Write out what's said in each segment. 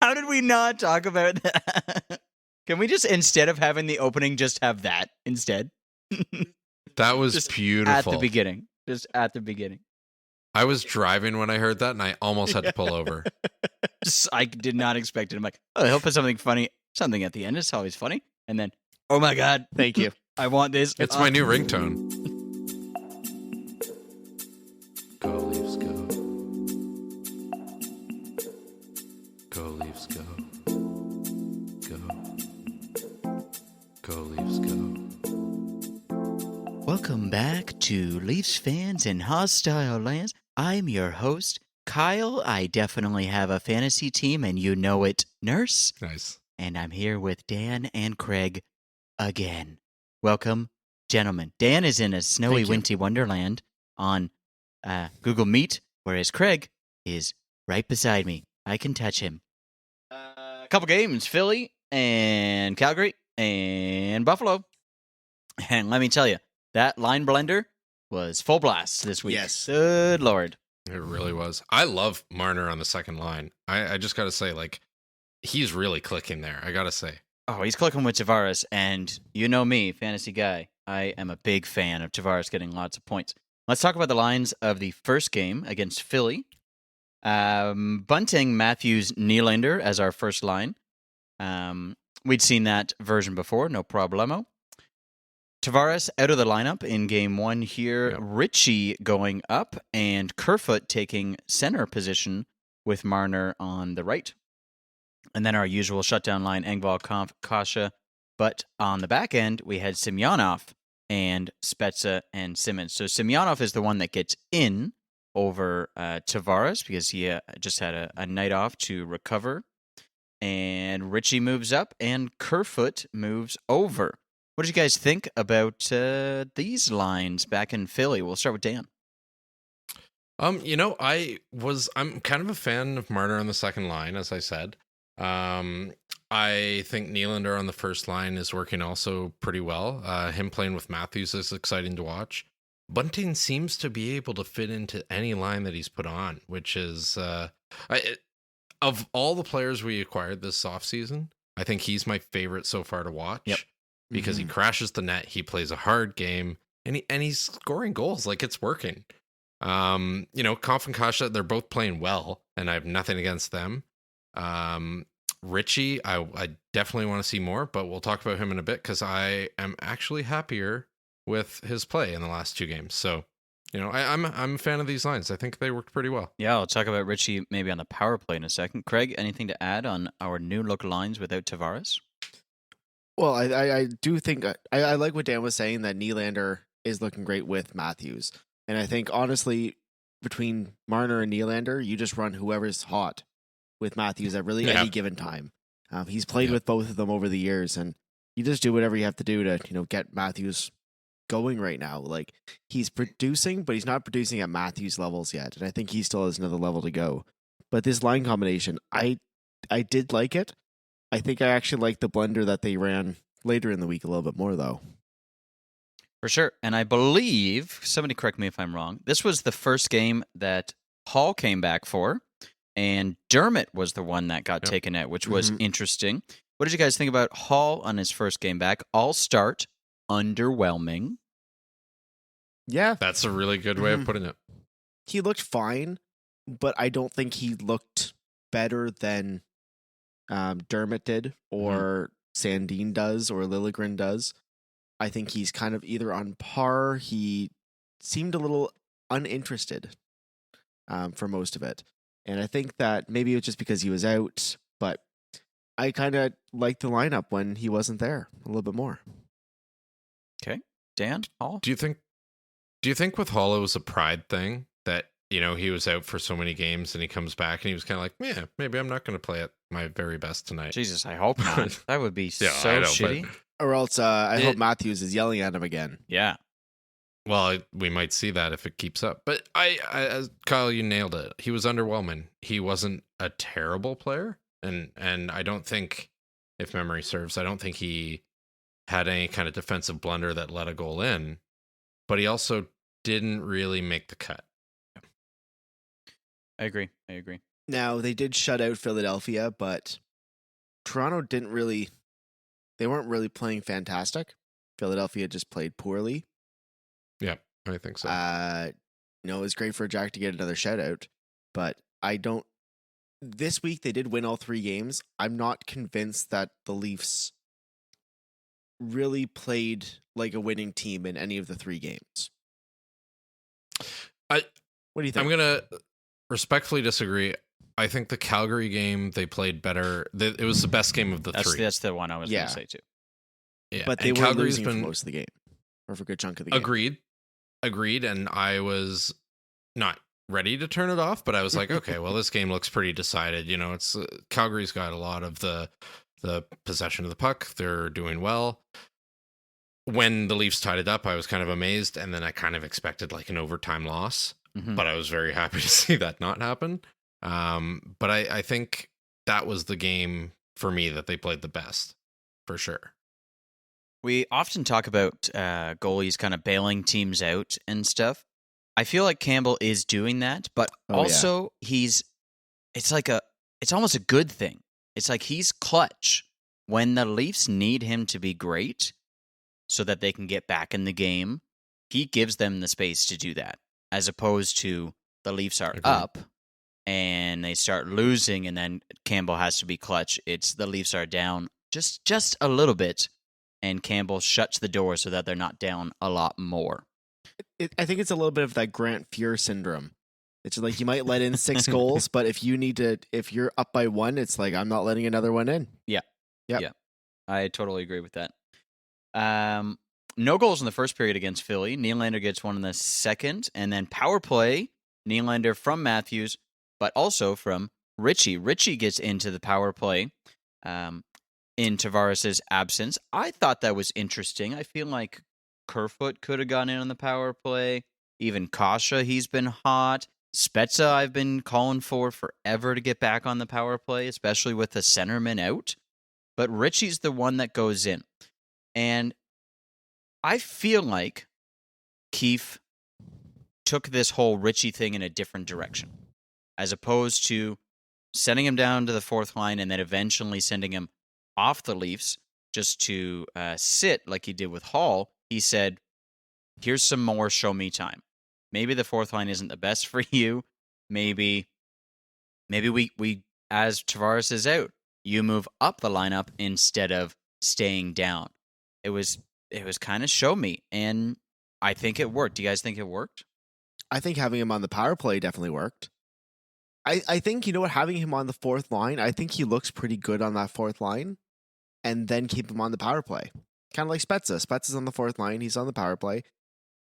How did we not talk about that? Can we just, instead of having the opening, just have that instead? That was Just beautiful. At the beginning. Just at the beginning. I was driving when I heard that, and I almost had to pull over. I did not expect it. I'm like, oh, he'll put something funny, something at the end. It's always funny. And then, oh my God. Thank you. I want this. It's my new ringtone. Go Leafs, go. Go Leafs, go. Go. Go Leafs, go. Welcome back to Leafs fans in hostile lands. I'm your host, Kyle. I definitely have a fantasy team, and you know it, Nurse. Nice. And I'm here with Dan and Craig again. Welcome, gentlemen. Dan is in a snowy, winty wonderland on Google Meet, whereas Craig is right beside me. I can touch him. A couple games, Philly and Calgary and Buffalo. And let me tell you, that line blender was full blast this week. Yes. Good Lord. It really was. I love Marner on the second line. I just got to say, like, he's really clicking there. I got to say. Oh, he's clicking with Tavares, and you know me, fantasy guy. I am a big fan of Tavares getting lots of points. Let's talk about the lines of the first game against Philly. Bunting, Matthews, Nylander as our first line. We'd seen that version before, no problemo. Tavares out of the lineup in game one here. Yep. Ritchie going up, and Kerfoot taking center position with Marner on the right. And then our usual shutdown line, Engvall, Kampf, Kasha. But on the back end, we had Semyonov and Spezza and Simmons. So Semyonov is the one that gets in over Tavares because he just had a night off to recover. And Ritchie moves up, and Kerfoot moves over. What did you guys think about these lines back in Philly? We'll start with Dan. I'm kind of a fan of Marner on the second line, as I said. I think Nylander on the first line is working also pretty well. Him playing with Matthews is exciting to watch. Bunting seems to be able to fit into any line that he's put on, which is of all the players we acquired this offseason, I think he's my favorite so far to watch. Yep. Because he crashes the net, he plays a hard game, and he's scoring goals. Like, it's working. Kampf and Kasha, they're both playing well, and I have nothing against them. Ritchie, I definitely want to see more, but we'll talk about him in a bit because I am actually happier with his play in the last two games. So, I'm a fan of these lines. I think they worked pretty well. Yeah, I'll talk about Ritchie maybe on the power play in a second. Craig, anything to add on our new look lines without Tavares? Well, I do think I like what Dan was saying, that Nylander is looking great with Matthews. And I think, honestly, between Marner and Nylander, you just run whoever's hot with Matthews at really any given time. He's played with both of them over the years, and you just do whatever you have to do to get Matthews going right now. Like, he's producing, but he's not producing at Matthews levels yet. And I think he still has another level to go. But this line combination, I did like it. I think I actually like the blender that they ran later in the week a little bit more, though. For sure. And I believe, somebody correct me if I'm wrong, this was the first game that Holl came back for, and Dermott was the one that got taken out, which was interesting. What did you guys think about Holl on his first game back? All-start, underwhelming. Yeah. That's a really good way of putting it. He looked fine, but I don't think he looked better than Dermott did, or Sandin does, or Liljegren does. I think he's kind of either on par. He seemed a little uninterested for most of it. And I think that maybe it was just because he was out, but I kind of liked the lineup when he wasn't there a little bit more. Okay. Dan, Holl? Do you think with Holl it was a pride thing that, he was out for so many games and he comes back and he was kind of like, yeah, maybe I'm not going to play at my very best tonight. Jesus, I hope not. That would be so shitty. Or else I hope Matthews is yelling at him again. Yeah. Well, we might see that if it keeps up. But Kyle, you nailed it. He was underwhelming. He wasn't a terrible player. And I don't think, if memory serves, I don't think he had any kind of defensive blunder that let a goal in. But he also didn't really make the cut. I agree. Now, they did shut out Philadelphia, but Toronto they weren't really playing fantastic. Philadelphia just played poorly. Yeah, I think so. It was great for Jack to get another shutout, but this week they did win all 3 games. I'm not convinced that the Leafs really played like a winning team in any of the 3 games. What do you think? I'm gonna respectfully disagree. I think the Calgary game they played better. It was the best game of the 3. That's the one I was going to say too. Yeah, but they were losing for most of the game, or for a good chunk of the game. Agreed. And I was not ready to turn it off, but I was like, okay, well, this game looks pretty decided. It's Calgary's got a lot of the possession of the puck. They're doing well. When the Leafs tied it up, I was kind of amazed, and then I kind of expected like an overtime loss. But I was very happy to see that not happen. But I think that was the game for me that they played the best, for sure. We often talk about goalies kind of bailing teams out and stuff. I feel like Campbell is doing that, but also it's almost a good thing. It's like he's clutch when the Leafs need him to be great so that they can get back in the game. He gives them the space to do that, as opposed to the Leafs are up and they start losing, and then Campbell has to be clutch. It's the Leafs are down just a little bit, and Campbell shuts the door so that they're not down a lot more. I think it's a little bit of that Grant Fuhr syndrome. It's like you might let in 6 goals, but if you're up by 1, it's like, I'm not letting another one in. Yeah. I totally agree with that. No goals in the first period against Philly. Nylander gets one in the second, and then power play, Nylander from Matthews, but also from Ritchie. Ritchie gets into the power play in Tavares' absence. I thought that was interesting. I feel like Kerfoot could have gone in on the power play. Even Kasha, he's been hot. Spezza, I've been calling for forever to get back on the power play, especially with the centerman out. But Ritchie's the one that goes in. And I feel like Keefe took this whole Ritchie thing in a different direction, as opposed to sending him down to the 4th line and then eventually sending him off the Leafs just to sit like he did with Holl. He said, here's some more show me time. Maybe the 4th line isn't the best for you. Maybe we as Tavares is out, you move up the lineup instead of staying down. It was kind of show me, and I think it worked. Do you guys think it worked? I think having him on the power play definitely worked. I think, having him on the 4th line, I think he looks pretty good on that 4th line, and then keep him on the power play. Kind of like Spezza. Spezza's on the 4th line. He's on the power play.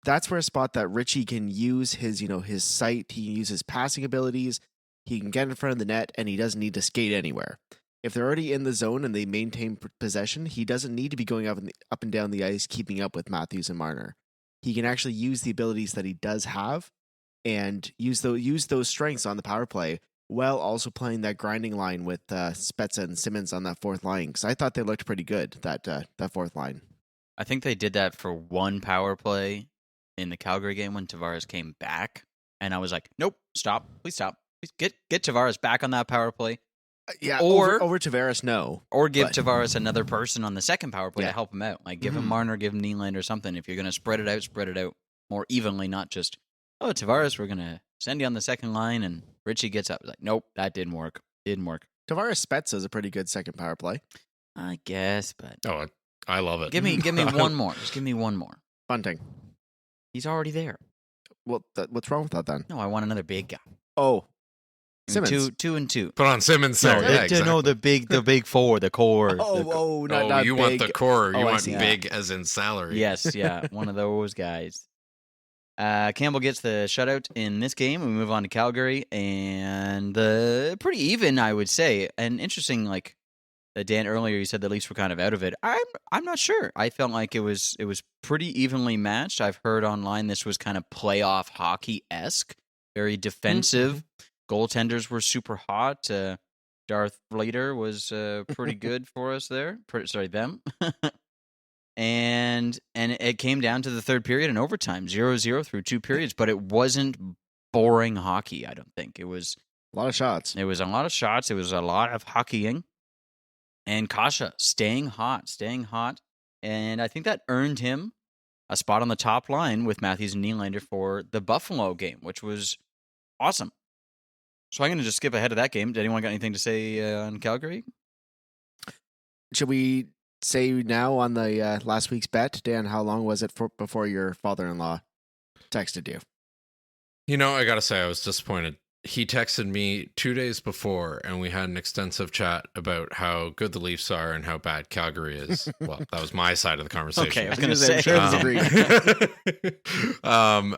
That's where a spot that Ritchie can use his sight. He can use his passing abilities. He can get in front of the net, and he doesn't need to skate anywhere. If they're already in the zone and they maintain possession, he doesn't need to be going up and down the ice, keeping up with Matthews and Marner. He can actually use the abilities that he does have and use those strengths on the power play, while also playing that grinding line with Spezza and Simmons on that 4th line. Because I thought they looked pretty good, that 4th line. I think they did that for one power play in the Calgary game when Tavares came back, and I was like, nope, stop, please stop. Please get Tavares back on that power play. Yeah, or over Tavares, no. Or give Tavares another person on the second power play to help him out. Like, give him Marner, give him Nylander or something. If you're going to spread it out more evenly, not just, Tavares, we're going to send you on the second line, and Ritchie gets up. Like, nope, that didn't work. Tavares Spezza is a pretty good second power play. I guess, but... Oh, I love it. Give me one more. Just give me one more. Bunting. He's already there. Well, what's wrong with that then? No, I want another big guy. Oh. Simmons. Two and two. Put on Simmons there. No, the big four, the core. Not you big. want the core. You want see. big as in salary. Yes, yeah, one of those guys. Campbell gets the shutout in this game. We move on to Calgary, and pretty even, I would say. And interesting, like Dan earlier, you said the Leafs were kind of out of it. I'm not sure. I felt like it was pretty evenly matched. I've heard online this was kind of playoff hockey-esque, very defensive. Mm-hmm. Goaltenders were super hot. Darth Vader was pretty good for us there. Them. and it came down to the third period in overtime, 0-0 through 2 periods, but it wasn't boring hockey, I don't think. It was A lot of shots. It was a lot of shots. It was a lot of hockeying. And Kasha staying hot. And I think that earned him a spot on the top line with Matthews and Nylander for the Buffalo game, which was awesome. So I'm going to just skip ahead of that game. Did anyone got anything to say on Calgary? Should we say now on the last week's bet, Dan, how long was it before your father-in-law texted you? You know, I got to say, I was disappointed. He texted me 2 days before, and we had an extensive chat about how good the Leafs are and how bad Calgary is. Well, that was my side of the conversation. Okay, I was going to say.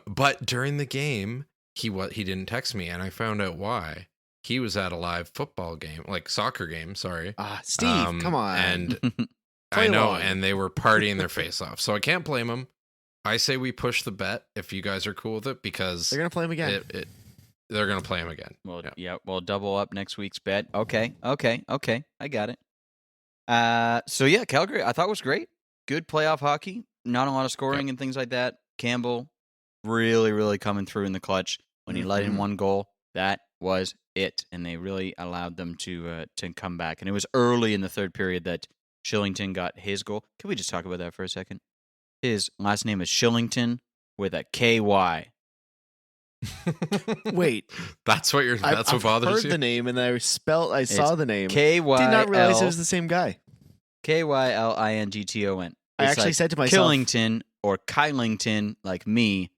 But during the game, he didn't text me, and I found out why. He was at a live football game, like soccer game, sorry. Steve, come on. And Play I know, along. and they were partying their face off. So I can't blame him. I say we push the bet if you guys are cool with it, because They're going to play him again. they're going to play him again. Well, yeah, we'll double up next week's bet. Okay. I got it. So, yeah, Calgary, I thought was great. Good playoff hockey. Not a lot of scoring and things like that. Campbell really, really coming through in the clutch. When he let in one goal, that was it. And they really allowed them to come back. And it was early in the third period that Shillington got his goal. Can we just talk about that for a second? His last name is Shillington with a KY. Wait, that's what I've bothers heard you. the name and I saw the name. KY. Did not realize it was the same guy. KYLINGTON. I actually said to myself, Killington or Kylington, like me,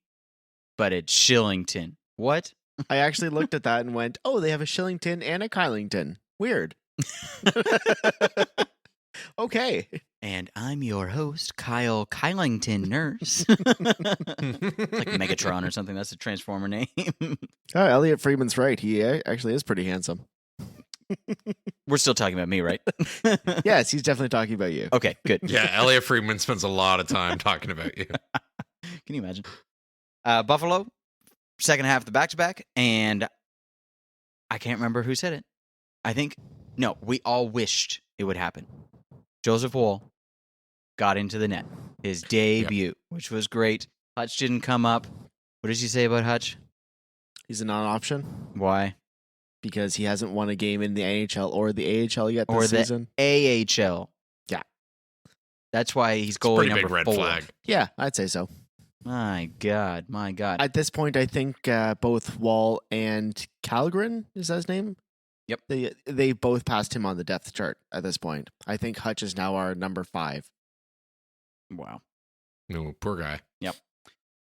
but it's Shillington. What? I actually looked at that and went, "Oh, they have a Shillington and a Kylington. Weird." Okay. And I'm your host, Kyle Kylington Nurse. Like Megatron or something. That's a Transformer name. Elliot Friedman's right. He actually is pretty handsome. We're still talking about me, right? Yes, he's definitely talking about you. Okay, good. Yeah, Elliot Friedman spends a lot of time talking about you. Can you imagine? Buffalo, second half of the back-to-back, and I can't remember who said it. We all wished it would happen. Joseph Holl got into the net. His debut, which was great. Hutch didn't come up. What did you say about Hutch? He's a non-option Why? because he hasn't won a game in the NHL or the AHL yet this Or the season. AHL. Yeah. That's why he's It's a goalie pretty number big red 4. flag. Yeah, I'd say so. My God. At this point, I think both Wall and Calgren, is that his name? Yep. They both passed him on the depth chart at this point. I think Hutch is now our number 5. Wow. No, poor guy.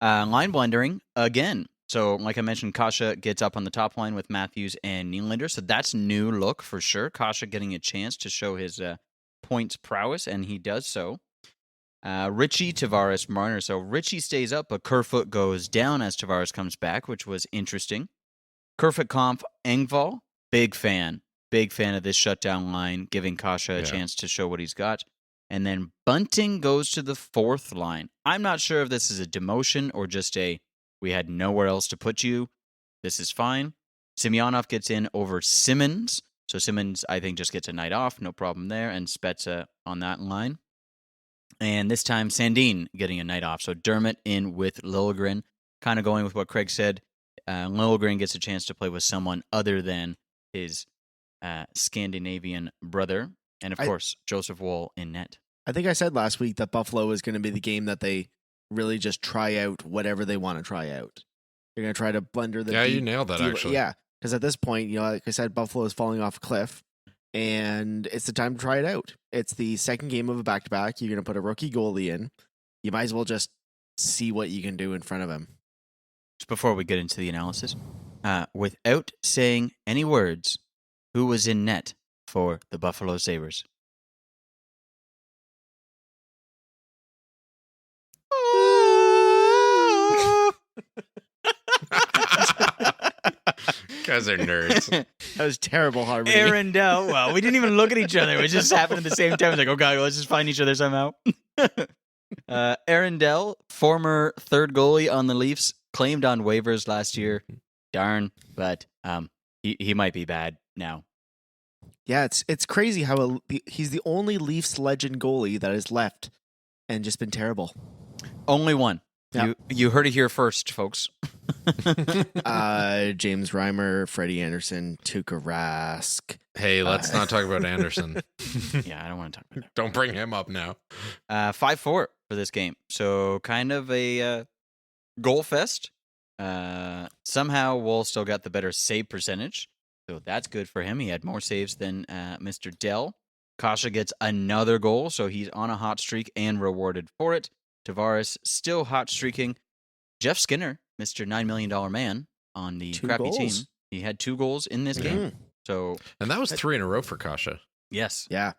Line blendering again. So, like I mentioned, Kasha gets up on the top line with Matthews and Nylander. So that's new look for sure. Kasha getting a chance to show his points prowess, and he does so. Richie, Tavares, Marner. So Richie stays up, but Kerfoot goes down as Tavares comes back, which was interesting. Kerfoot, Kampf, Engvall. Big fan of this shutdown line, giving Kasha a chance to show what he's got. And then Bunting goes to the fourth line. I'm not sure if this is a demotion or just we had nowhere else to put you. This is fine. Semyonov gets in over Simmons. So Simmons, I think, just gets a night off. No problem there. And Spezza on that line. And this time, Sandin getting a night off. So Dermott in with Liljegren. Kind of going with what Craig said. Liljegren gets a chance to play with someone other than his Scandinavian brother. And, of course, Joseph Woll in net. I think I said last week that Buffalo is going to be the game that they really just try out whatever they want to try out. They're going to try to blender the You nailed that, actually. Yeah, because at this point, like I said, Buffalo is falling off a cliff, and it's the time to try it out. It's the second game of a back-to-back. You're going to put a rookie goalie in. You might as well just see what you can do in front of him. Just before we get into the analysis, without saying any words, who was in net for the Buffalo Sabres? Guys are nerds. That was terrible harmony. Aaron Dell. Well, we didn't even look at each other. It just happened at the same time. It's like, oh, God, let's just find each other somehow. Aaron Dell, former third goalie on the Leafs, claimed on waivers last year. Darn, but he might be bad now. Yeah, it's crazy how he's the only Leafs legend goalie that has left and just been terrible. Only one. You heard it here first, folks. James Reimer, Freddie Anderson, Tuukka Rask. Hey, let's not talk about Anderson. Yeah, I don't want to talk about that. Don't bring him up now. 5-4 for this game. So kind of a goal fest. Somehow Woll still got the better save percentage. So that's good for him. He had more saves than Mr. Dell. Kasha gets another goal, so he's on a hot streak and rewarded for it. Tavares still hot streaking. Jeff Skinner, Mr. $9 million man on the 2 crappy goals. team. He had 2 goals in this game. So And that was 3 in a row for Kasha. yes, Yeah.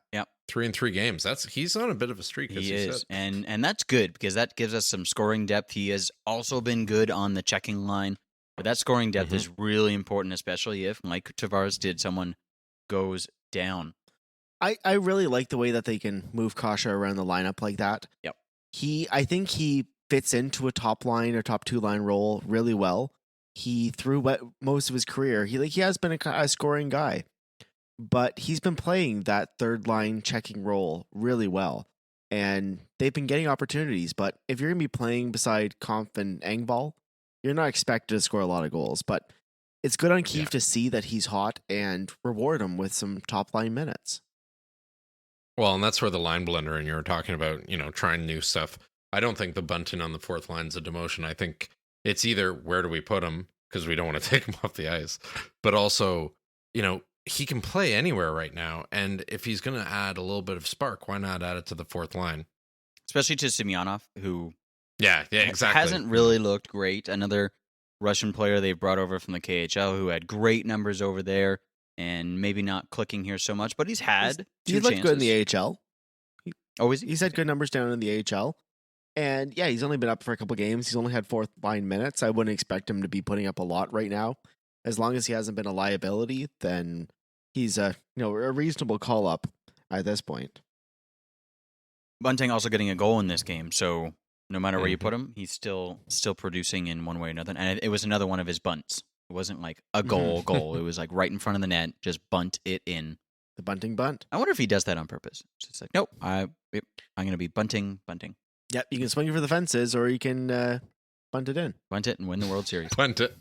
3 in 3 games. He's on a bit of a streak, as he you is. said. And that's good because that gives us some scoring depth. He has also been good on the checking line. But that scoring depth is really important, especially if, like Tavares did, someone goes down. I really like the way that they can move Kasha around the lineup like that. Yep. I think he fits into a top line or top 2 line role really well. He through most of his career, he has been a scoring guy, but he's been playing that third line checking role really well, and they've been getting opportunities. But if you're gonna be playing beside Kampf and Engvall, you're not expected to score a lot of goals. But it's good on Keefe to see that he's hot and reward him with some top line minutes. Well, and that's where the line blender, and you were talking about, trying new stuff. I don't think the Bunting on the 4th line is a demotion. I think it's either where do we put him, because we don't want to take him off the ice, but also, he can play anywhere right now. And if he's going to add a little bit of spark, why not add it to the 4th line? Especially to Semyonov, who Yeah, exactly. hasn't really looked great. Another Russian player they brought over from the KHL who had great numbers over there and maybe not clicking here so much, but he's had 2 He looked chances. good in the AHL. Oh, is he? He's had good numbers down in the AHL. And yeah, he's only been up for a couple games. He's only had 4th line minutes. I wouldn't expect him to be putting up a lot right now. As long as he hasn't been a liability, then he's a reasonable call up at this point. Bunting also getting a goal in this game, so no matter where you put him, he's still producing in one way or another. And it was another one of his bunts. It wasn't like a goal. It was like right in front of the net, just bunt it in. The Bunting bunt. I wonder if he does that on purpose. It's like, nope, I'm going to be bunting. Yep, you can swing it for the fences or you can bunt it in. Bunt it and win the World Series. Bunt it.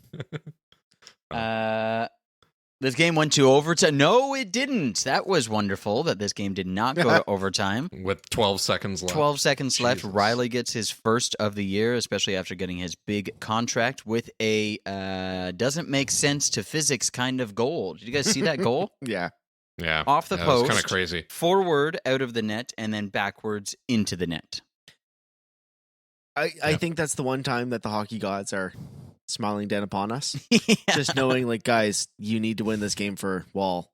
This game went to overtime. No, it didn't. That was wonderful that this game did not go to overtime. With 12 seconds left. 12 seconds left. Jesus. Riley gets his first of the year, especially after getting his big contract with a doesn't make sense to physics kind of goal. Did you guys see that goal? Yeah. Yeah. Off the That post. was kind of crazy. Forward out of the net and then backwards into the net. I think that's the one time that the hockey gods are smiling down upon us. Yeah. Just knowing, like, guys, you need to win this game for Wall.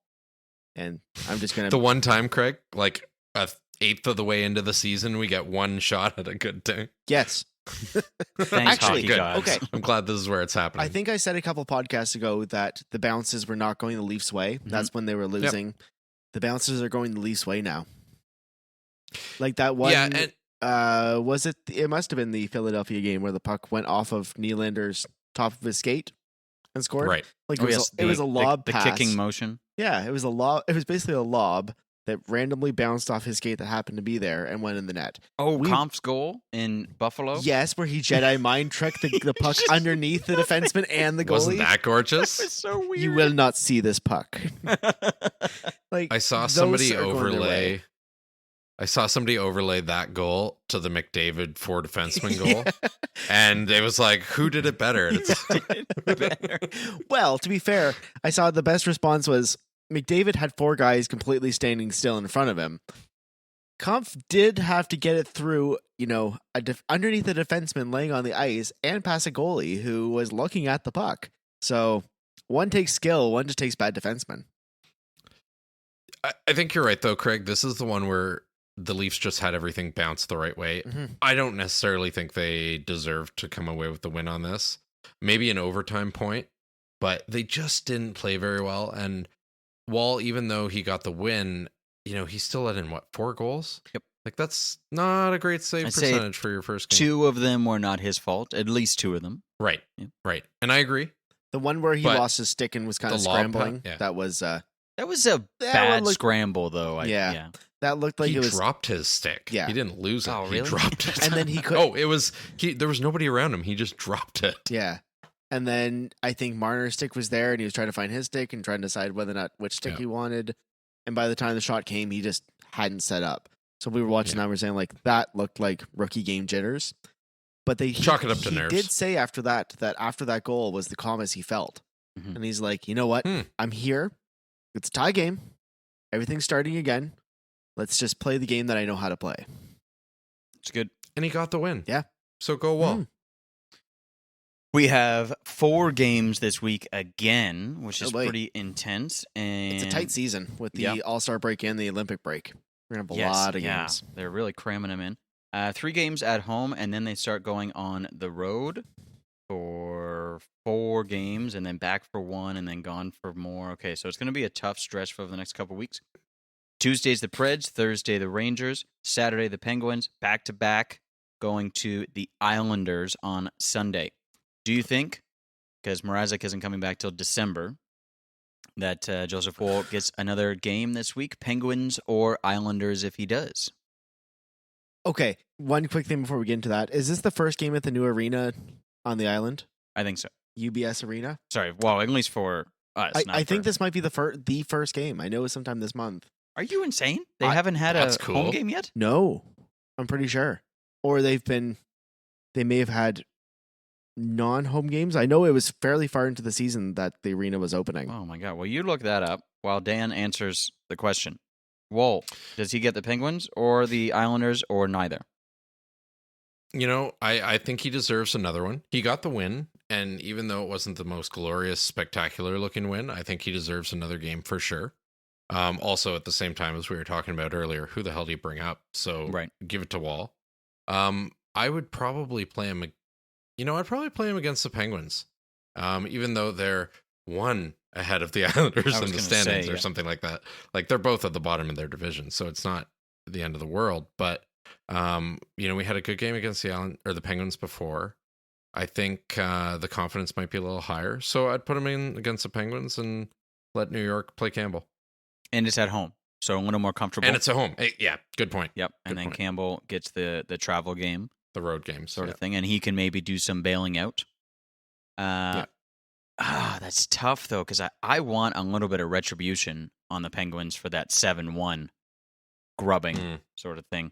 And I'm just going The to... one time, Craig, like 1/8 of the way into the season, we get one shot at a good thing. Yes. Thanks, Actually, hockey good. gods. Okay. I'm glad this is where it's happening. I think I said a couple podcasts ago that the bounces were not going the Leafs' way. That's when they were losing. The bounces are going the Leafs' way now. Like that one... Yeah, and was it? It must have been the Philadelphia game where the puck went off of Nylander's top of his skate and scored. right. Like Oh, it was, yes, it was a lob the pass. kicking motion. Yeah, it was a lob. It was basically a lob that randomly bounced off his skate that happened to be there and went in the net. Oh, We- Kampf's goal in Buffalo? Yes, where he Jedi mind tricked the puck underneath the defenseman and the goalie. Wasn't that gorgeous? so weird. You will not see this puck. Like I saw those somebody are going their way. overlay that goal to the McDavid 4 defenseman goal. And it was like, who did it better? And it's Well, to be fair, I saw the best response was McDavid had 4 guys completely standing still in front of him. Kampf did have to get it through, underneath the defenseman laying on the ice and past a goalie who was looking at the puck. So one takes skill, one just takes bad defenseman. I think you're right, though, Craig. This is the one where the Leafs just had everything bounce the right way. Mhm. I don't necessarily think they deserve to come away with the win on this. Maybe an overtime point, but they just didn't play very well. And Wall, even though he got the win, he still let in 4 goals? Yep. Like, that's not a great save I'd say percentage for your first game. 2 of them were not his fault. At least 2 of them. Right. Yep. Right. And I agree. The one where he But lost his stick and was kind of the lob scrambling, puck, yeah. that was That was a That bad one looked- scramble, though. Yeah. That looked like he it was. dropped his stick. Yeah. He didn't lose it. Oh, He really? dropped it. And then he could. Oh, there was nobody around him. He just dropped it. Yeah. And then I think Marner's stick was there, and he was trying to find his stick and trying to decide whether or not which stick Yeah. he wanted. And by the time the shot came, he just hadn't set up. So we were watching Yeah. that, and we were saying like that looked like rookie game jitters. But Chalk it up to he nerves. did say after that after that goal was the calmest he felt. Mhm. And he's like, you know what? I'm here. It's a tie game. Everything's starting again. Let's just play the game that I know how to play. It's good. And he got the win. Yeah. So go Wall. Mm. We have 4 games this week again, which is Oh, boy. pretty intense. And It's a tight season with the All-Star break and the Olympic break. We're going to have a lot of games. They're really cramming them in. 3 games at home, and then they start going on the road for 4 games, and then back for 1, and then gone for more. Okay, so it's going to be a tough stretch for the next couple weeks. Tuesday's the Preds, Thursday the Rangers, Saturday the Penguins, back-to-back, going to the Islanders on Sunday. Do you think, because Mrazek isn't coming back till December, that Joseph Woll gets another game this week, Penguins or Islanders if he does? Okay, one quick thing before we get into that. Is this the first game at the new arena on the island? I think so. UBS Arena? Sorry, well, at least for us. I think this might be the first game. I know it was sometime this month. Are you insane? They haven't had a that's cool. home game yet? No, I'm pretty sure. Or they may have had non-home games. I know it was fairly far into the season that the arena was opening. Oh my god. Well, you look that up while Dan answers the question. Woll, does he get the Penguins or the Islanders or neither? You know, I think he deserves another one. He got the win, and even though it wasn't the most glorious, spectacular looking win, I think he deserves another game for sure. Also, at the same time, as we were talking about earlier, who the hell do you bring up? So Right. give it to Wall. I would probably play him. I'd probably play him against the Penguins, even though they're 1 ahead of the Islanders in the standings or something like that. Like they're both at the bottom of their division, so it's not the end of the world. But we had a good game against the Penguins before. I think the confidence might be a little higher, so I'd put him in against the Penguins and let New York play Campbell. And it's at home, so a little more comfortable. And it's at home. Yeah, good point. Yep. And Good then point. Campbell gets the travel game The road games, sort of thing, and he can maybe do some bailing out. That's tough though, because I want a little bit of retribution on the Penguins for that 7-1 grubbing sort of thing.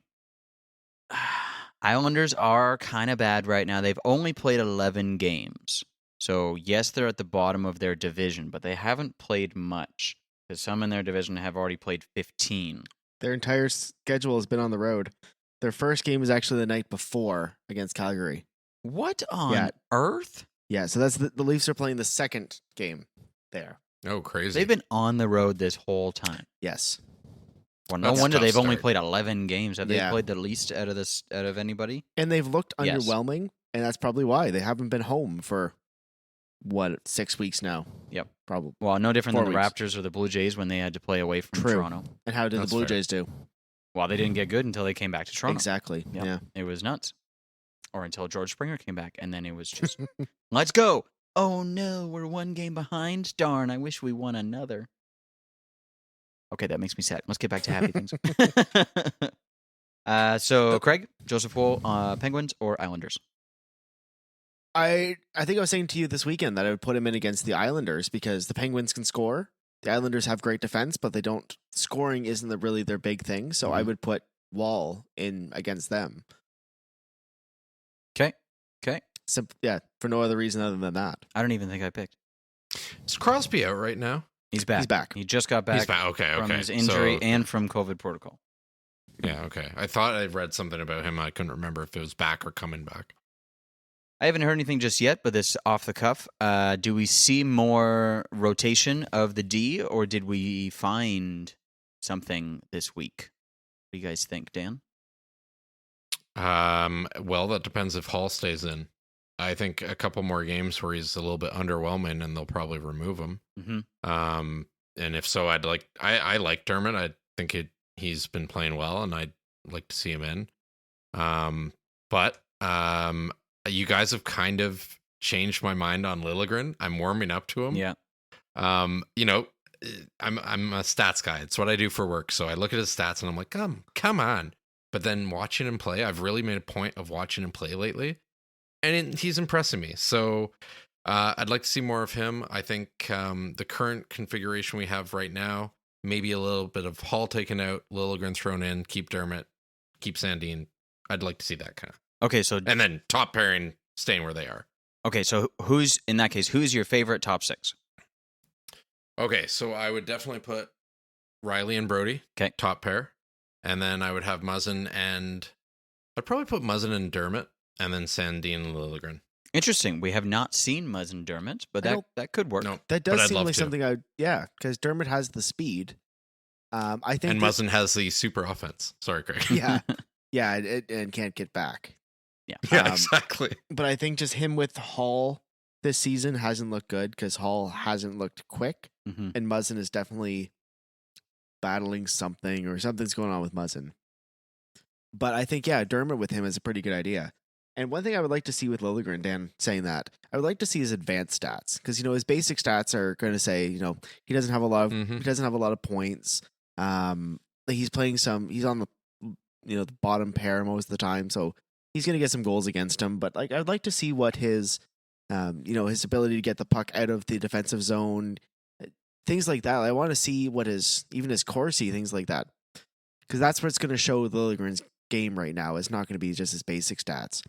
Islanders are kind of bad right now. They've only played 11 games. So, yes, they're at the bottom of their division, but they haven't played much. Because some in their division have already played 15. Their entire schedule has been on the road. Their first game was actually the night before against Calgary. What on earth? Yeah, so that's the Leafs are playing the second game there. Oh, crazy. They've been on the road this whole time. Yes. Well, no That's a wonder tough they've only start. played 11 games. Have they Yeah. played the least out of anybody? And they've looked Yes. underwhelming, and that's probably why. They haven't been home for, 6 weeks now? Yep. Probably. Well, no different 4 than the weeks. Raptors or the Blue Jays when they had to play away from True. Toronto. And how did That's the Blue fair. Jays do? Well, they didn't get good until they came back to Toronto. Exactly. Yep. Yeah. It was nuts. Or until George Springer came back, and then it was just, let's go. Oh, no, we're 1 game behind. Darn, I wish we won another. Okay, that makes me sad. Let's get back to happy things. So, Craig, Joseph Woll, Penguins or Islanders? I think I was saying to you this weekend that I would put him in against the Islanders because the Penguins can score. The Islanders have great defense, but they don't. Scoring isn't really their big thing. So I Mhm. would put Wall in against them. Okay. For no other reason other than that. I don't even think I picked. Is Crosby out right now? He's back. He's back. He just got back He's back. Okay. from Okay. his injury So- and from COVID protocol. Yeah. Okay. I thought I read something about him. I couldn't remember if it was back or coming back. I haven't heard anything just yet, but this off the cuff. Do we see more rotation of the D, or did we find something this week? What do you guys think, Dan? Well, that depends if Holl stays in. I think a couple more games where he's a little bit underwhelming, and they'll probably remove him. Mm-hmm. And if so, I like Dermott. I think he's been playing well, and I'd like to see him in. But you guys have kind of changed my mind on Liljegren. I'm warming up to him. Yeah. I'm a stats guy. It's what I do for work. So I look at his stats and I'm like, come on. But then watching him play, I've really made a point of watching him play lately, and he's impressing me. So I'd like to see more of him. I think the current configuration we have right now, maybe a little bit of Holl taken out, Liljegren thrown in, keep Dermott, keep Sandin. I'd like to see that kind of. Okay, so And then top pairing staying where they are. okay, so who's in that case? Who's your favorite top 6? Okay, so I would definitely put Riley and Brody, Okay. top pair. And then I would have Muzzin and... I'd probably put Muzzin and Dermott, and then Sandin and Liljegren. Interesting. We have not seen Muzzin Dermott, but that could work. No, That but does I'd seem love like to. something because Dermott has the speed. I think And Muzzin has the super offense. Sorry, Craig. yeah, and can't get back. Yeah. Yeah, exactly. But I think just him with Holl this season hasn't looked good because Holl hasn't looked quick, Mm-hmm. and Muzzin is definitely battling something or something's going on with Muzzin. But I think, Dermott with him is a pretty good idea. And one thing I would like to see with Liljegren, Dan saying that, I would like to see his advanced stats because his basic stats are going to say he doesn't have a lot of Mhm. he doesn't have a lot of points. He's playing he's on the the bottom pair most of the time, so he's going to get some goals against him. But I'd like to see what his his ability to get the puck out of the defensive zone, things like that. I want to see what his Corsi, things like that, because that's what's going to show Liljegren's game right now. It's not going to be just his basic stats.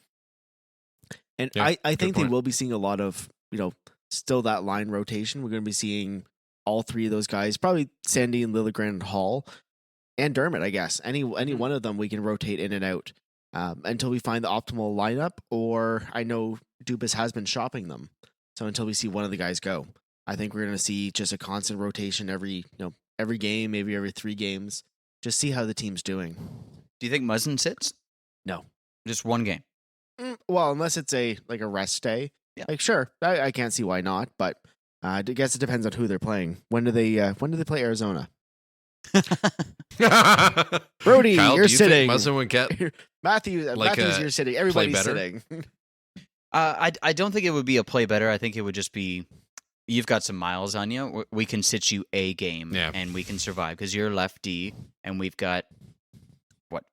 And Yeah, I think they point. will be seeing a lot of still that line rotation. We're going to be seeing all 3 of those guys, probably Sandy and Liljegren and Holl and Dermott. I guess any one of them we can rotate in and out until we find the optimal lineup. Or I know Dubas has been shopping them, so until we see one of the guys go, I think we're going to see just a constant rotation every game, maybe every 3 games. Just see how the team's doing. Do you think Muzzin sits? No. Just one game. Well, unless it's a rest day. Yeah. Sure, I can't see why not. But I guess it depends on who they're playing. When do they play Arizona? Brody, Kyle, you're do you sitting. think Muzzin would get Matthews, you're sitting. Everybody's better? sitting. I don't think it would be a play better. I think it would just be you've got some miles on you. We can sit you a game and we can survive because you're lefty and we've got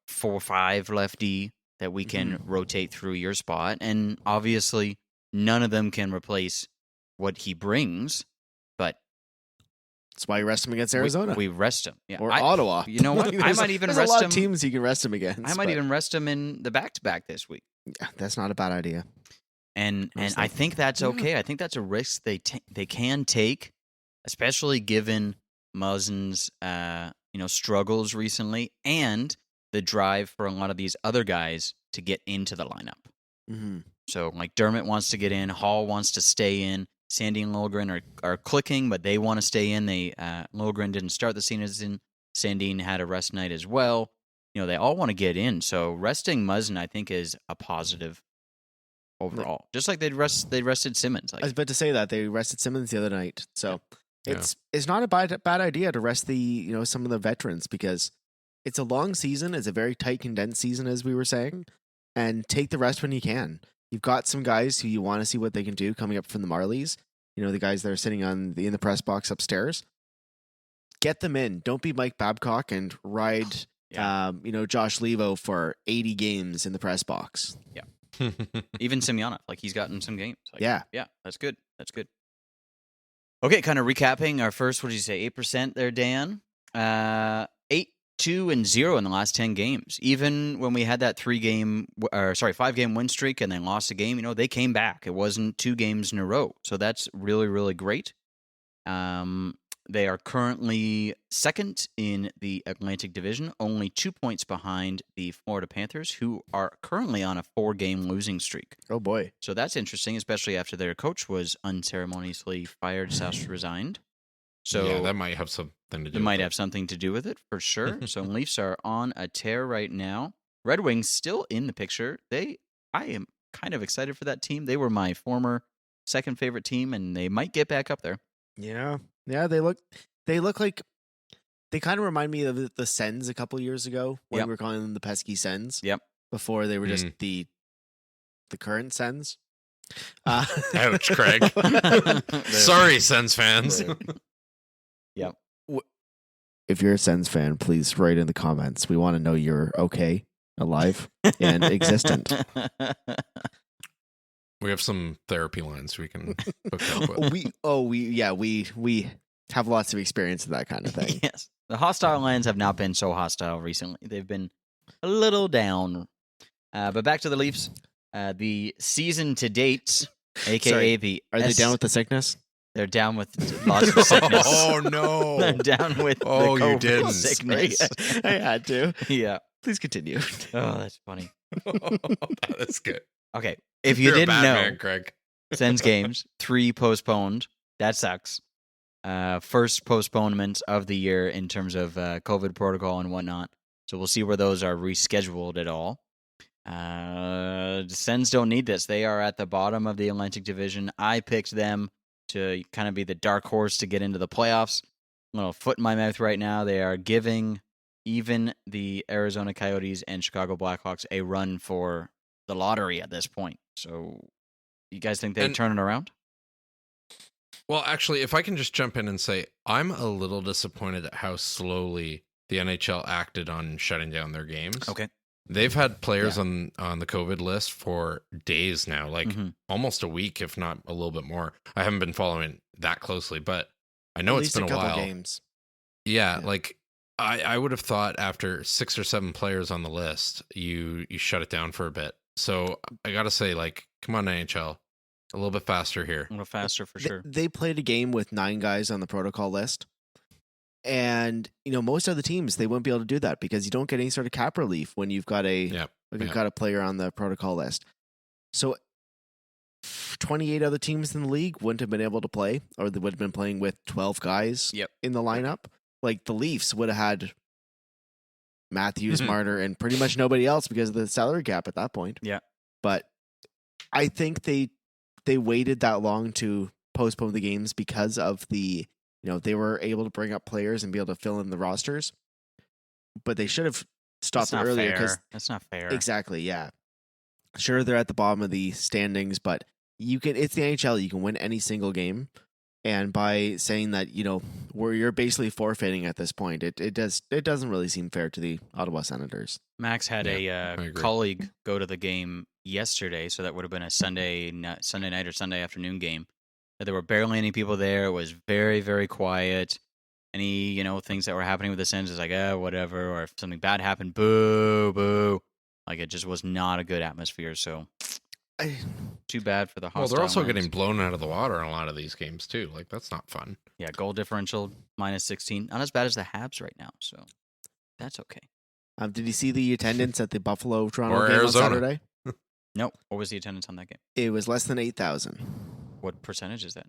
4 or 5 lefty that we can rotate through your spot. And obviously none of them can replace what he brings, but That's why you rest him against Arizona. we rest him. Yeah. Or Ottawa. You know what? I might even there's rest a lot him. of teams you can rest him against. I might even rest him in the back-to-back this week. Yeah, that's not a bad idea. And I think that's okay. I think that's a risk they can take, especially given Muzzin's struggles recently and the drive for a lot of these other guys to get into the lineup. Mm-hmm. So like Dermott wants to get in, Holl wants to stay in, Sandy and Liljegren are clicking, but they want to stay in. Liljegren didn't start the season. Sandin had a rest night as well. They all want to get in. So resting Muzzin, I think, is a positive overall. Just like they rested Simmons. I was about to say that they rested Simmons the other night, so Yeah. it's not a bad idea to rest the some of the veterans because it's a long season. It's a very tight, condensed season, as we were saying, and take the rest when you can. You've got some guys who you want to see what they can do coming up from the Marlies. The guys that are sitting in the press box upstairs. Get them in. Don't be Mike Babcock and ride, Josh Levo for 80 games in the press box. Yeah. Even Semyonov, he's gotten some games. Yeah, that's good. That's good. Okay, kind of recapping our first. What did you say? 8% there, Dan. 8-2-0 in the last 10 games. Even when we had that 5-game win streak and then lost a game, they came back. It wasn't 2 games in a row, so that's really, really great. They are currently second in the Atlantic Division, only 2 points behind the Florida Panthers, who are currently on a 4-game losing streak. Oh boy! So that's interesting, especially after their coach was unceremoniously fired, / resigned. So yeah, that might have something to do. It might have something to do with it for sure. So Leafs are on a tear right now. Red Wings still in the picture. I am kind of excited for that team. They were my former second favorite team, and they might get back up there. Yeah. They look like they kind of remind me of the Sens a couple years ago when we were calling them the pesky Sens. Yep. Before they were just the current Sens. Ouch, Craig. Sorry, Sens fans. Yep. if you're a Sens fan, please write in the comments. We want to know you're okay, alive, and existent. We have some therapy lines we can hook up with. We have lots of experience in that kind of thing. Yes. The hostile lines have not been so hostile recently. They've been a little down. But back to the Leafs. The season to date, a.k.a. the... Are they down with the sickness? They're down with lots of sickness. Oh, no. They're down with the COVID you didn't. sickness. I had to. Yeah. Please continue. Oh, that's funny. That's good. Okay. If you You're a didn't bad know, man, Craig. Sens games, 3 postponed. That sucks. First postponement of the year in terms of COVID protocol and whatnot. So we'll see where those are rescheduled at all. The Sens don't need this. They are at the bottom of the Atlantic Division. I picked them to kind of be the dark horse to get into the playoffs. A little foot in my mouth right now. They are giving even the Arizona Coyotes and Chicago Blackhawks a run for the lottery at this point. So you guys think they turn it around? Well, actually, if I can just jump in and say, I'm a little disappointed at how slowly the NHL acted on shutting down their games. Okay. They've had players on the COVID list for days now, like almost a week, if not a little bit more. I haven't been following that closely, but I know it's been a while. Games. Yeah, like I would have thought after 6 or 7 players on the list, you shut it down for a bit. So I got to say, like, come on, NHL, a little bit faster here. A little faster for sure. They played a game with 9 guys on the protocol list. And, most other teams, they wouldn't be able to do that because you don't get any sort of cap relief when you've got got a player on the protocol list. So 28 other teams in the league wouldn't have been able to play, or they would have been playing with 12 guys in the lineup. Like the Leafs would have had Matthews, Marner, and pretty much nobody else because of the salary cap at that point. Yeah. But I think they waited that long to postpone the games because of the... they were able to bring up players and be able to fill in the rosters, but they should have stopped it earlier because that's not fair. Exactly, yeah. Sure, they're at the bottom of the standings, but it's the NHL. You can win any single game, and by saying that, where you're basically forfeiting at this point, it doesn't really seem fair to the Ottawa Senators. Max had a colleague go to the game yesterday, so that would have been a Sunday night or Sunday afternoon game. There were barely any people there. It was very, very quiet. Any, things that were happening with the Sens is like, whatever. Or if something bad happened, boo, boo. Like, it just was not a good atmosphere. So, too bad for the hostile. Well, they're also lines. getting blown out of the water in a lot of these games, too. Like, that's not fun. Yeah, goal differential, -16. Not as bad as the Habs right now. So, that's okay. Did you see the attendance at the Buffalo-Toronto game Arizona on Saturday? No. What was the attendance on that game? It was less than 8,000. What percentage is that?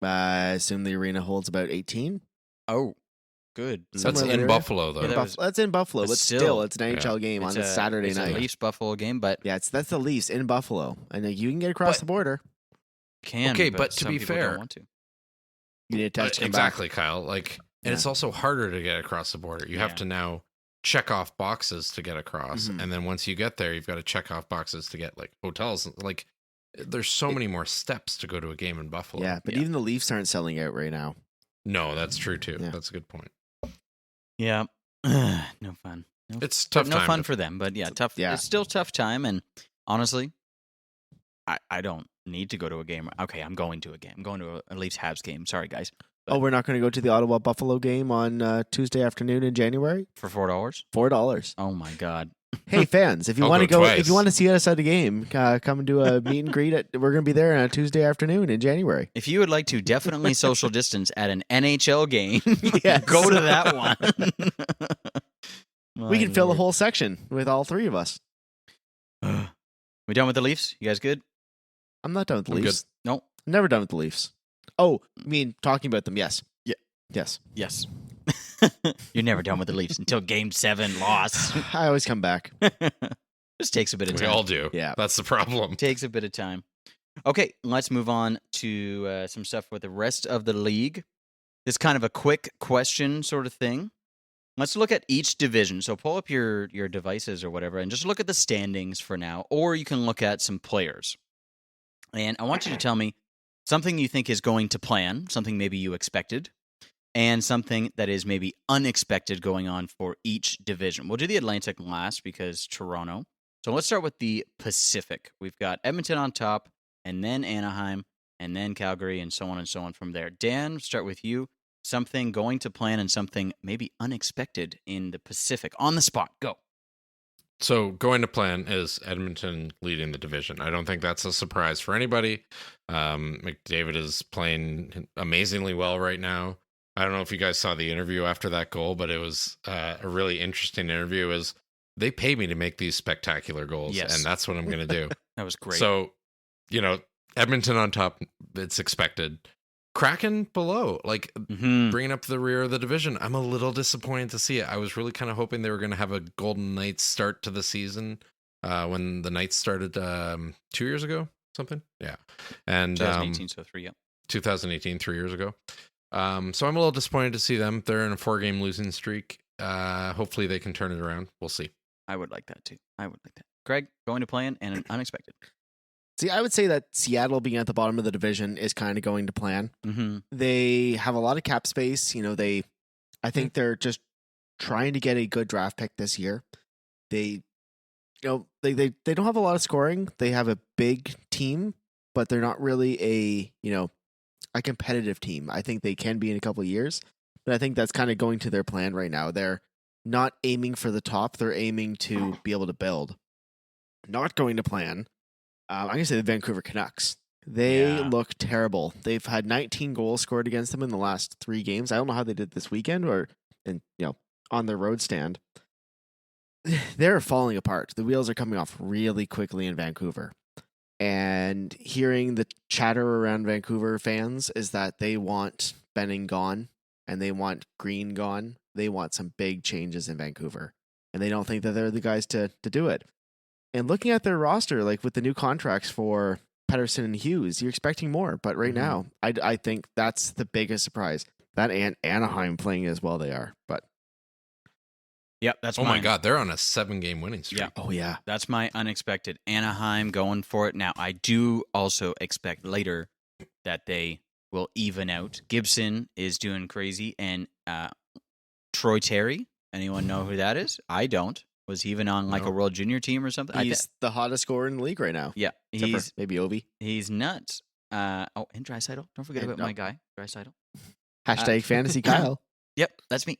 I assume the arena holds about 18. Oh, good. That's in Buffalo, though. That's in Buffalo, but still, it's an NHL game on a Saturday night. It's a Leafs-Buffalo game, but... Yeah, that's the Leafs in Buffalo. And you can get across the border. Okay, but to be fair... don't want to. You need a test to come exactly, back. Kyle. And it's also harder to get across the border. You have to now check off boxes to get across. And then once you get there, you've got to check off boxes to get, hotels. There's so many more steps to go to a game in Buffalo. Yeah, but even the Leafs aren't selling out right now. No, that's true too. Yeah. That's a good point. Yeah. No fun. It's tough. No fun for them, but tough. Yeah. It's still tough time. And honestly, I don't need to go to a game. Okay, I'm going to a game. I'm going to a Leafs Habs game. Sorry, guys. But we're not going to go to the Ottawa Buffalo game on Tuesday afternoon in January? For $4? $4. Oh my God. Hey fans, if you want to go, if you want to see us at a game, come and do a meet and greet. We're going to be there on a Tuesday afternoon in January. If you would like to definitely social distance at an NHL game, yes. go to that one. We can fill a whole section with all 3 of us. We done with the Leafs? You guys good? I'm not done with the Leafs. Good. No, never done with the Leafs. Oh, I mean talking about them? Yes. Yeah. Yes. You're never done with the Leafs until Game 7 loss. I always come back. Just takes a bit of time. We all do. Yeah. That's the problem. Takes a bit of time. Okay, let's move on to some stuff with the rest of the league. This kind of a quick question sort of thing. Let's look at each division. So pull up your devices or whatever and just look at the standings for now. Or you can look at some players. And I want you to tell me something you think is going to plan, something maybe you expected. and something that is maybe unexpected going on for each division. We'll do the Atlantic last because Toronto. So let's start with the Pacific. We've got Edmonton on top, and then Anaheim, and then Calgary, and so on from there. Dan, start with you. Something going to plan and something maybe unexpected in the Pacific. On the spot, go. So going to plan is Edmonton leading the division. I don't think that's a surprise for anybody. McDavid is playing amazingly well right now. I don't know if you guys saw the interview after that goal, but it was a really interesting interview. Is they pay me to make these spectacular goals, Yes. and that's what I'm going to do. That was great. So, Edmonton on top, it's expected. Kraken below, bringing up the rear of the division. I'm a little disappointed to see it. I was really kind of hoping they were going to have a Golden Knights start to the season when the Knights started 2 years ago, something. Yeah. And 2018, so 3, yeah. 2018, 3 years ago. So I'm a little disappointed to see them. They're in a 4-game losing streak. Hopefully they can turn it around. We'll see. I would like that too. Greg, going to plan and an unexpected. See, I would say that Seattle being at the bottom of the division is kind of going to plan. Mm-hmm. They have a lot of cap space. I think they're just trying to get a good draft pick this year. They don't have a lot of scoring. They have a big team, but they're not really a competitive team. I think they can be in a couple of years, but I think that's kind of going to their plan right now. They're not aiming for the top. They're aiming to be able to build. Not going to plan. I'm going to say the Vancouver Canucks. They look terrible. They've had 19 goals scored against them in the last 3 games. I don't know how they did this weekend on their road stand. They're falling apart. The wheels are coming off really quickly in Vancouver. And hearing the chatter around Vancouver fans is that they want Benning gone and they want Green gone. They want some big changes in Vancouver. And they don't think that they're the guys to do it. And looking at their roster, with the new contracts for Pettersson and Hughes, you're expecting more. But right now, I think that's the biggest surprise. That and Anaheim playing as well they are. But yep, that's my God, they're on a 7-game winning streak. Yeah. Oh yeah, that's my unexpected. Anaheim going for it. Now, I do also expect later that they will even out. Gibson is doing crazy, and Troy Terry. Anyone know who that is? I don't. Was he even on a World Junior team or something? He's the hottest scorer in the league right now. Yeah, he's maybe Ovi. He's nuts. And Draisaitl. Don't forget about my guy, Draisaitl. Hashtag Fantasy Kyle. Yep, that's me.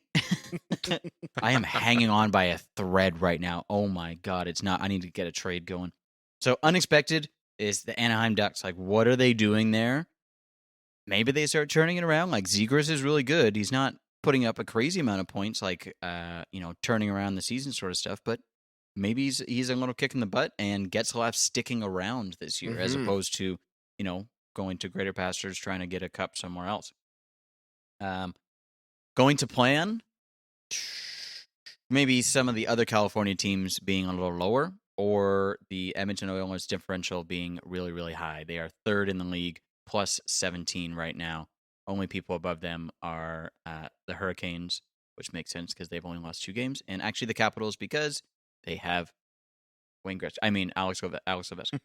I am hanging on by a thread right now. Oh my God, it's not. I need to get a trade going. So unexpected is the Anaheim Ducks. What are they doing there? Maybe they start turning it around. Zegras is really good. He's not putting up a crazy amount of points, turning around the season sort of stuff, but maybe he's a little kick in the butt and Getzlaf sticking around this year as opposed to, going to greater pastures trying to get a cup somewhere else. Going to plan, maybe some of the other California teams being a little lower or the Edmonton Oilers differential being really, really high. They are 3rd in the league, plus 17 right now. Only people above them are the Hurricanes, which makes sense because they've only lost 2 games. And actually the Capitals because they have Alex Ovechkin.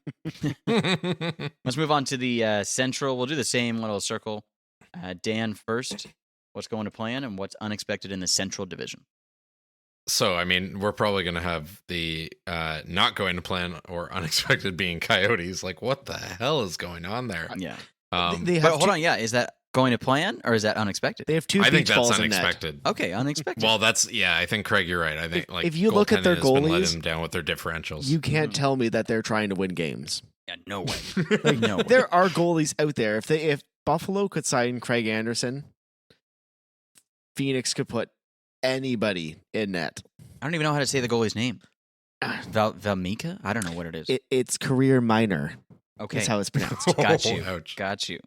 Let's move on to the Central. We'll do the same little circle. Dan first. What's going to plan and what's unexpected in the Central Division? So, we're probably going to have the not going to plan or unexpected being Coyotes. What the hell is going on there? Yeah. They have hold on. Yeah. Is that going to plan or is that unexpected? They have 2 I think beach that's balls unexpected. in net. Okay, unexpected. Well, I think, Craig, you're right. I think if you look at their goaltending has been goalies, letting them down with their differentials. You can't tell me that they're trying to win games. Yeah, no way. No way. There are goalies out there. If Buffalo could sign Craig Anderson, Phoenix could put anybody in net. I don't even know how to say the goalie's name. Valmika? I don't know what it is. It's career minor. Okay. That's how it's pronounced. Got you. Ouch. Got you.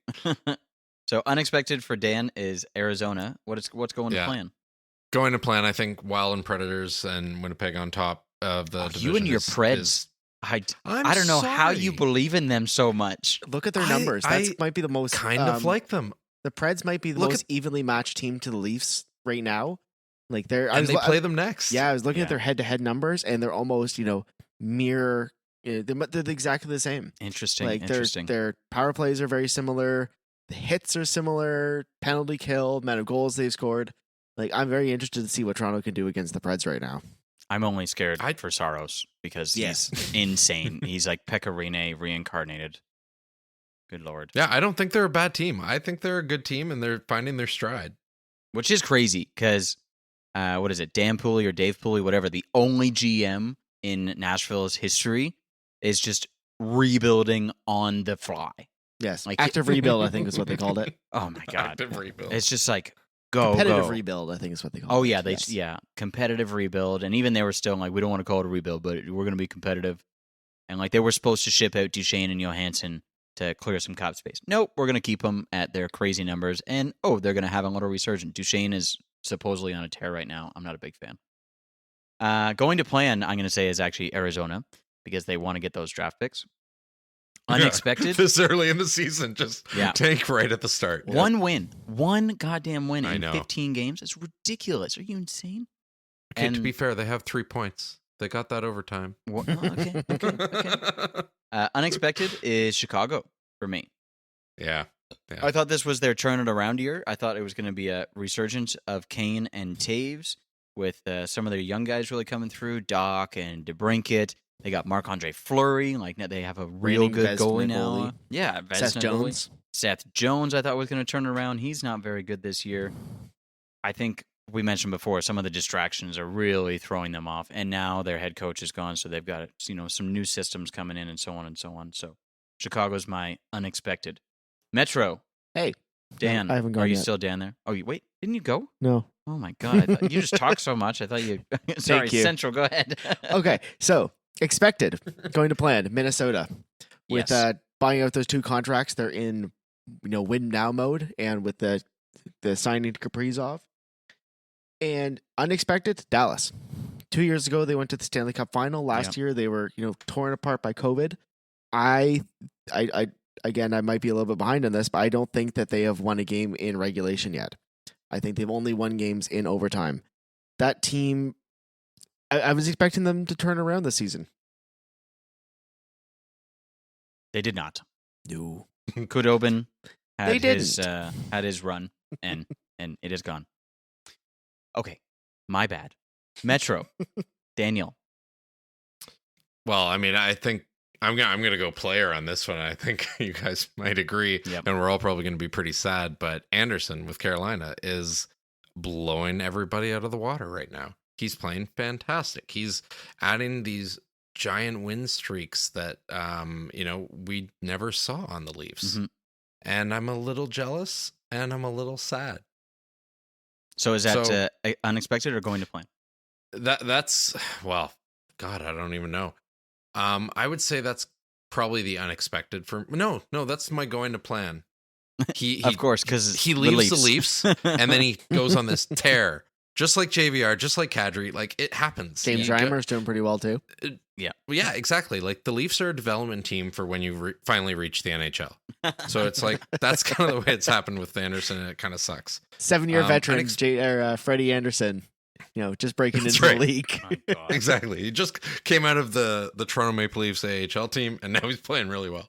So unexpected for Dan is Arizona. What's going to plan? Going to plan, I think Wild and Predators and Winnipeg on top of the division. You and your Preds. I don't know how you believe in them so much. Look at their numbers. That might be the most kind of like them. The Preds might be the most evenly matched team to the Leafs right now. They play them next. Yeah, I was looking at their head-to-head numbers, and they're almost mirror. They're exactly the same. Interesting. Their power plays are very similar. the hits are similar, penalty kill, amount of goals they've scored. Like, I'm very interested to see what Toronto can do against the Preds right now. I'm only scared for Saros because he's insane. He's like Pecorine reincarnated. Good Lord. Yeah, I don't think they're a bad team. I think they're a good team, and they're finding their stride. Which is crazy because, what is it, Dan Pooley or Dave Pooley, whatever, the only GM in Nashville's history is just rebuilding on the fly. Yes, like active rebuild, I think is what they called it. Oh my God. Active rebuild. It's just like, go. Competitive rebuild, I think is what they call it. Oh, yeah, competitive rebuild. And even they were still like, we don't want to call it a rebuild, but we're going to be competitive. And like they were supposed to ship out Duchesne and Johansson to clear some cap space. Nope, we're going to keep them at their crazy numbers. And, they're going to have a little resurgence. Duchesne is supposedly on a tear right now. I'm not a big fan. Going to plan, I'm going to say, is actually Arizona because they want to get those draft picks. Unexpected. This early in the season, just tank right at the start. One win. One goddamn win in know. 15 games. It's ridiculous. Are you insane? Okay, to be fair, they have 3 points. They got that overtime. Okay. Unexpected is Chicago for me. Yeah. I thought this was their turn it around year. I thought it was going to be a resurgence of Kane and Taves with some of their young guys really coming through. Doc and DeBrincat. They got Marc-Andre Fleury. Like, they have a real good goalie now. Yeah, Seth Jones. Seth Jones, I thought, was going to turn around. He's not very good this year. I think we mentioned before, some of the distractions are really throwing them off. And now their head coach is gone, so they've got some new systems coming in and so on and so on. So Chicago's my unexpected. Metro. Hey. Dan. I haven't gone Are you yet. still Dan there? Oh, wait. Didn't you go? No. Oh, my God. I thought, you just talk so much. I thought you... Sorry, Thank you. Central, go ahead. Okay, so expected, going to plan, Minnesota. With buying out those 2 contracts, they're in win now mode, and with the signing Kaprizov. And unexpected, Dallas. 2 years ago, they went to the Stanley Cup final. Last year, they were torn apart by COVID. I again, I might be a little bit behind on this, but I don't think that they have won a game in regulation yet. I think they've only won games in overtime. That team, I was expecting them to turn around this season. They did not. No. Khudobin They had his run, and it is gone. Okay, my bad. Metro, Daniel. Well, I mean, I think I'm gonna go player on this one. I think you guys might agree, and we're all probably going to be pretty sad. But Anderson with Carolina is blowing everybody out of the water right now. He's playing fantastic. He's adding these giant win streaks that we never saw on the Leafs, and I'm a little jealous and I'm a little sad. So is that unexpected or going to plan? That's well, God, I don't even know. I would say that's probably the unexpected for no, that's my going to plan. He of course, because he leaves the Leafs and then he goes on this tear, just like JVR, just like Kadri. Like, it happens. James Reimer's doing pretty well too. Yeah, exactly. Like, the Leafs are a development team for when you finally reach the NHL. So it's like that's kind of the way it's happened with Anderson, and it kind of sucks. 7-year veteran Freddie Anderson. Just breaking into the league. Oh, exactly. He just came out of the Toronto Maple Leafs AHL team, and now he's playing really well.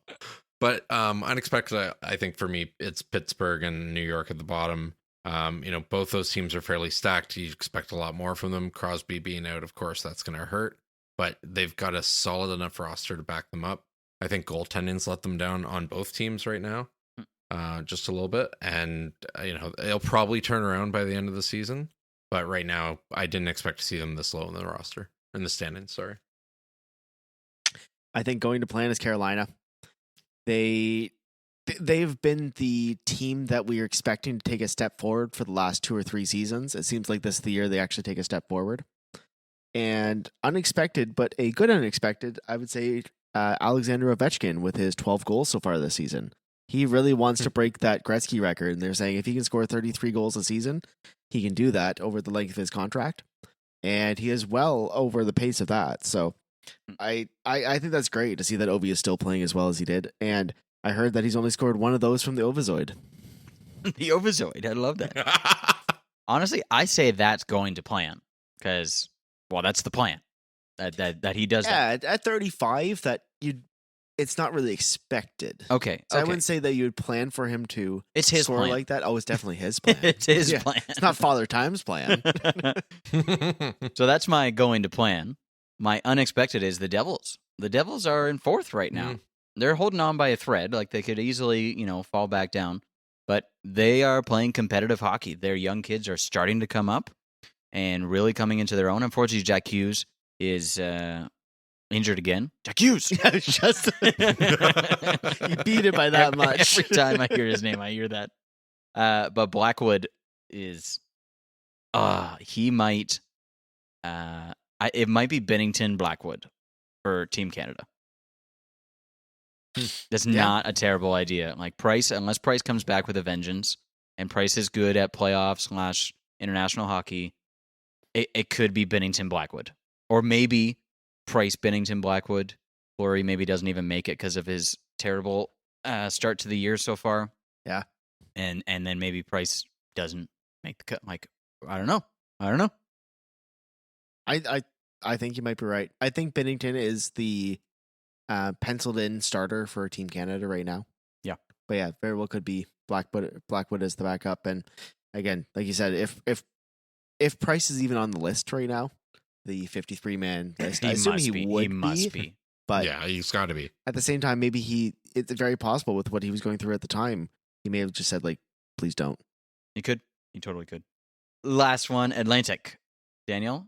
But unexpected, I think for me, it's Pittsburgh and New York at the bottom. Both those teams are fairly stacked. You expect a lot more from them. Crosby being out, of course, that's going to hurt. But they've got a solid enough roster to back them up. I think goaltending's let them down on both teams right now, just a little bit. And, they'll probably turn around by the end of the season. But right now, I didn't expect to see them this low in the roster, in the standings, sorry. I think going to plan is Carolina. They've been the team that we are expecting to take a step forward for the last 2 or 3 seasons. It seems like this is the year they actually take a step forward. And unexpected, but a good unexpected, I would say Alexander Ovechkin with his 12 goals so far this season. He really wants to break that Gretzky record, and they're saying if he can score 33 goals a season, he can do that over the length of his contract. And he is well over the pace of that. So I think that's great to see that Ovi is still playing as well as he did. And I heard that he's only scored one of those from the Ovizoid. The Ovizoid. I love that. Honestly, I say that's going to plan because, well, that's the plan. That he does that. At 35, that it's not really expected. Okay. So I wouldn't say that you would plan for him to It's his score plan. like that. Oh, it's definitely his plan. It's his Yeah. plan. It's not Father Time's plan. So that's my going to plan. My unexpected is the Devils. The Devils are in fourth right now. They're holding on by a thread. Like, they could easily, fall back down. But they are playing competitive hockey. Their young kids are starting to come up and really coming into their own. Unfortunately, Jack Hughes is injured again. Jack Hughes! Yeah, just you beat it by that much. Every time I hear his name, I hear that. But Blackwood is... he might... it might be Bennington Blackwood for Team Canada. That's not a terrible idea. Like, Price, unless Price comes back with a vengeance, and Price is good at playoff / international hockey, it could be Bennington Blackwood. Or maybe Price Bennington Blackwood. Fleury maybe doesn't even make it because of his terrible start to the year so far. Yeah. And then maybe Price doesn't make the cut. Like, I don't know. I think you might be right. I think Bennington is the penciled in starter for Team Canada right now. Yeah. But yeah, very well could be Blackwood as the backup. And again, like you said, if Price is even on the list right now, the 53-man list, I assume he must be. But yeah, he's got to be. At the same time, maybe it's very possible with what he was going through at the time, he may have just said, like, please don't. He could. He totally could. Last one, Atlantic. Daniel?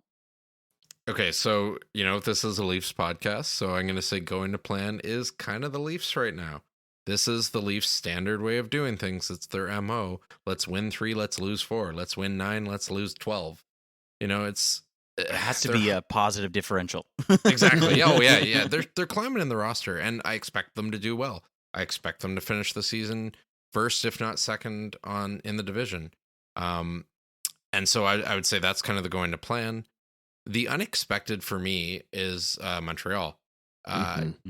Okay, so, this is a Leafs podcast, so I'm going to say going to plan is kind of the Leafs right now. This is the Leafs' standard way of doing things. It's their MO. Let's win 3, let's lose 4. Let's win 9, let's lose 12. It has to be a positive differential. Exactly. Oh, yeah. They're climbing in the roster, and I expect them to do well. I expect them to finish the season first, if not second, in the division. And so I would say that's kind of the going to plan. The unexpected for me is Montreal.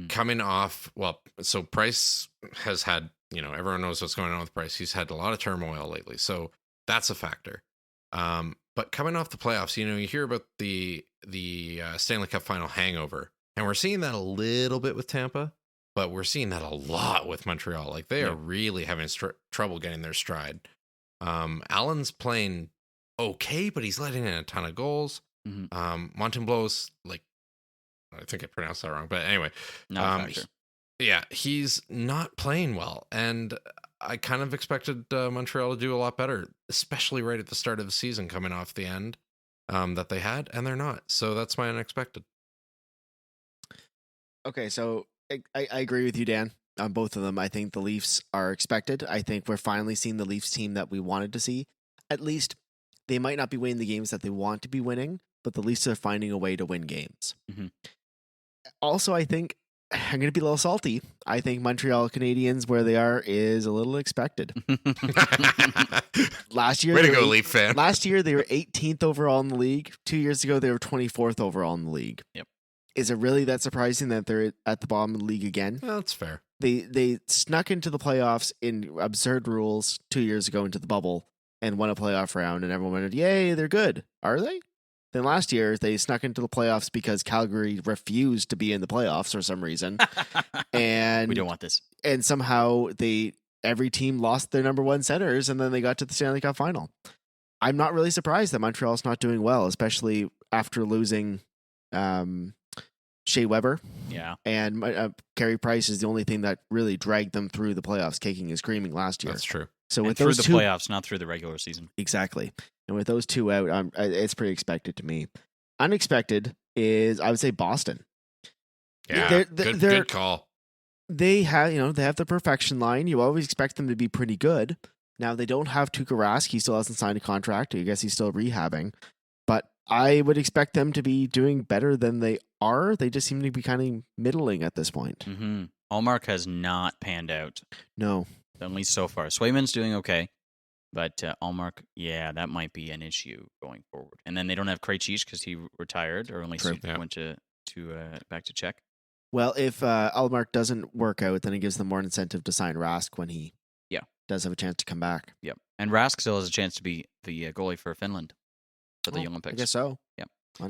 Coming off, so Price has had, everyone knows what's going on with Price. He's had a lot of turmoil lately, so that's a factor. But coming off the playoffs, you hear about the Stanley Cup final hangover, and we're seeing that a little bit with Tampa, but we're seeing that a lot with Montreal. Like, they are really having trouble getting their stride. Allen's playing okay, but he's letting in a ton of goals. Montembeau's, like, I think I pronounced that wrong, but anyway, he's not playing well, and I kind of expected Montreal to do a lot better, especially right at the start of the season, coming off the end that they had, and they're not. So that's my unexpected. Okay, so I agree with you, Dan, on both of them. I think the Leafs are expected. I think we're finally seeing the Leafs team that we wanted to see. At least they might not be winning the games that they want to be winning, but the Leafs are finding a way to win games. Also, I think I'm going to be a little salty. I think Montreal Canadiens, where they are, is a little expected. Last year, way to go, Leaf fan. Last year, they were 18th overall in the league. 2 years ago, they were 24th overall in the league. Yep. Is it really that surprising that they're at the bottom of the league again? Well, that's fair. They snuck into the playoffs in absurd rules 2 years ago into the bubble and won a playoff round, and everyone went, yay, they're good. Are they? Then last year, they snuck into the playoffs because Calgary refused to be in the playoffs for some reason. And we don't want this. And somehow every team lost their number one centers, and then they got to the Stanley Cup final. I'm not really surprised that Montreal's not doing well, especially after losing Shea Weber. Yeah. And Carey Price is the only thing that really dragged them through the playoffs, kicking and screaming last year. That's true. So with through those the playoffs, not through the regular season. Exactly. And with those two out, it's pretty expected to me. Unexpected is, I would say, Boston. Yeah, good call. They have the perfection line. You always expect them to be pretty good. Now, they don't have Tuukka Rask. He still hasn't signed a contract. I guess he's still rehabbing. But I would expect them to be doing better than they are. They just seem to be kind of middling at this point. Allmark has not panned out. No. At least so far. Swayman's doing okay. But Allmark, that might be an issue going forward. And then they don't have Krejci because he retired, or at least he went to back to Czech. Well, if Allmark doesn't work out, then it gives them more incentive to sign Rask when he does have a chance to come back. Yep. And Rask still has a chance to be the goalie for Finland for the Olympics. I guess so. Yep. Why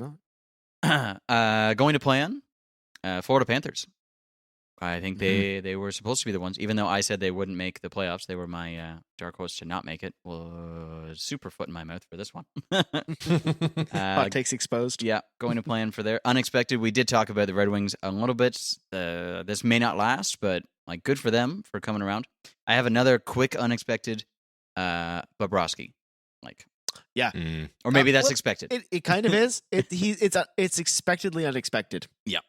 not? Going to plan, Florida Panthers. I think they were supposed to be the ones, even though I said they wouldn't make the playoffs. They were my dark horse to not make it. Well, super foot in my mouth for this one. Hot takes exposed. Yeah, going to plan for their unexpected. We did talk about the Red Wings a little bit. This may not last, but like good for them for coming around. I have another quick unexpected Bobrovsky. Like, yeah, or maybe that's expected. It kind of is. It's expectedly unexpected. Yeah.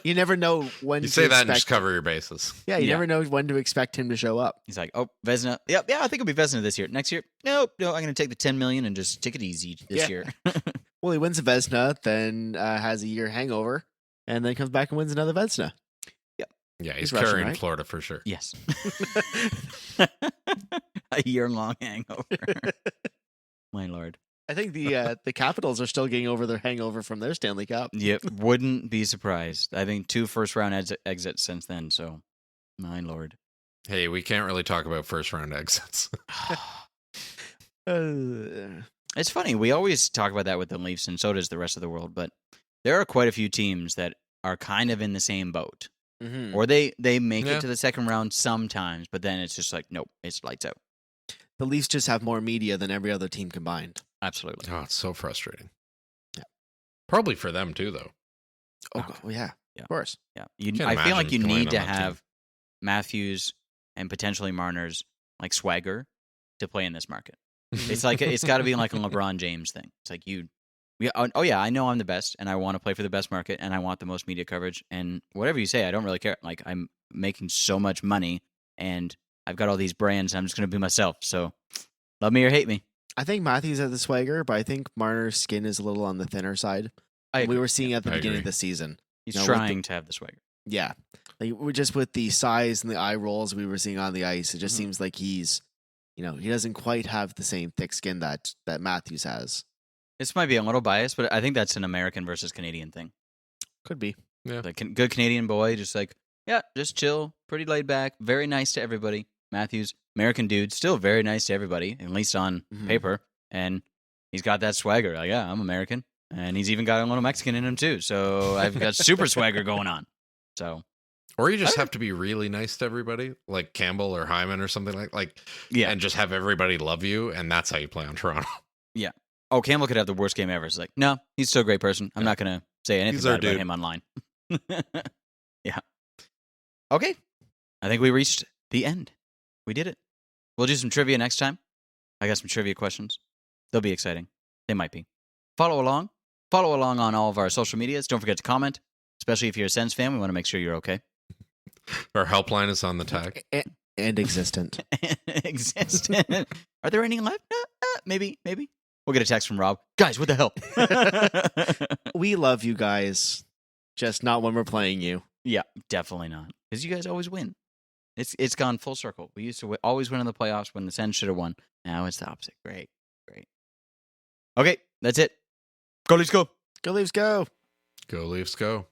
You never know when you to say that expect. and just cover your bases. Yeah, you never know when to expect him to show up. He's like, oh, Vezina. Yep, yeah, I think it'll be Vezina this year. Next year, no, I'm going to take the $10 million and just take it easy this year. Well, he wins a Vezina, then has a year hangover, and then comes back and wins another Vezina. Yep. Yeah, he's Russian, carrying right? Florida for sure. Yes. A year-long hangover. My lord. I think the Capitals are still getting over their hangover from their Stanley Cup. Yep, wouldn't be surprised. I think 2 first-round exits since then, so my lord. Hey, we can't really talk about first-round exits. It's funny. We always talk about that with the Leafs, and so does the rest of the world, but there are quite a few teams that are kind of in the same boat. Mm-hmm. Or they make it to the second round sometimes, but then it's just like, nope, it's lights out. The Leafs just have more media than every other team combined. Absolutely. Oh, it's so frustrating. Yeah. Probably for them too, though. Oh, yeah. Of course. Yeah. Can't I feel like you imagine playing need to on that team. have Matthews and potentially Marner's like swagger to play in this market. It's like it's got to be like a LeBron James thing. It's like I know I'm the best and I want to play for the best market and I want the most media coverage and whatever you say, I don't really care. Like I'm making so much money and I've got all these brands and I'm just going to be myself. So love me or hate me. I think Matthews has the swagger, but I think Marner's skin is a little on the thinner side. I We agree. were seeing at the I beginning agree. of the season. He's with trying to have the swagger. Yeah. Like we're just with the size and the eye rolls we were seeing on the ice, it just Mhm. seems like he's, he doesn't quite have the same thick skin that Matthews has. This might be a little biased, but I think that's an American versus Canadian thing. Could be. Like good Canadian boy, just like, yeah, just chill, pretty laid back, very nice to everybody. Matthews, American dude, still very nice to everybody, at least on Mhm. paper. And he's got that swagger. Like, yeah, I'm American. And he's even got a little Mexican in him, too. So I've got super swagger going on. So, Or you just have to be really nice to everybody, like Campbell or Hyman or something like yeah. and just have everybody love you, and that's how you play on Toronto. Oh, Campbell could have the worst game ever. It's like, no, he's still a great person. I'm not going to say anything He's our bad about dude. him online. Yeah. Okay. I think we reached the end. We did it. We'll do some trivia next time. I got some trivia questions. They'll be exciting. They might be. Follow along. Follow along on all of our social medias. Don't forget to comment, especially if you're a Sens fan. We want to make sure you're okay. Our helpline is on the tag. And existent. Existent. Are there any left? Maybe. We'll get a text from Rob. Guys, what the hell? We love you guys, just not when we're playing you. Yeah, definitely not. Because you guys always win. It's gone full circle. We used to always win in the playoffs when the Sens should have won. Now it's the opposite. Great. Okay, that's it. Go, Leafs, go. Go Leafs, go. Go Leafs, go.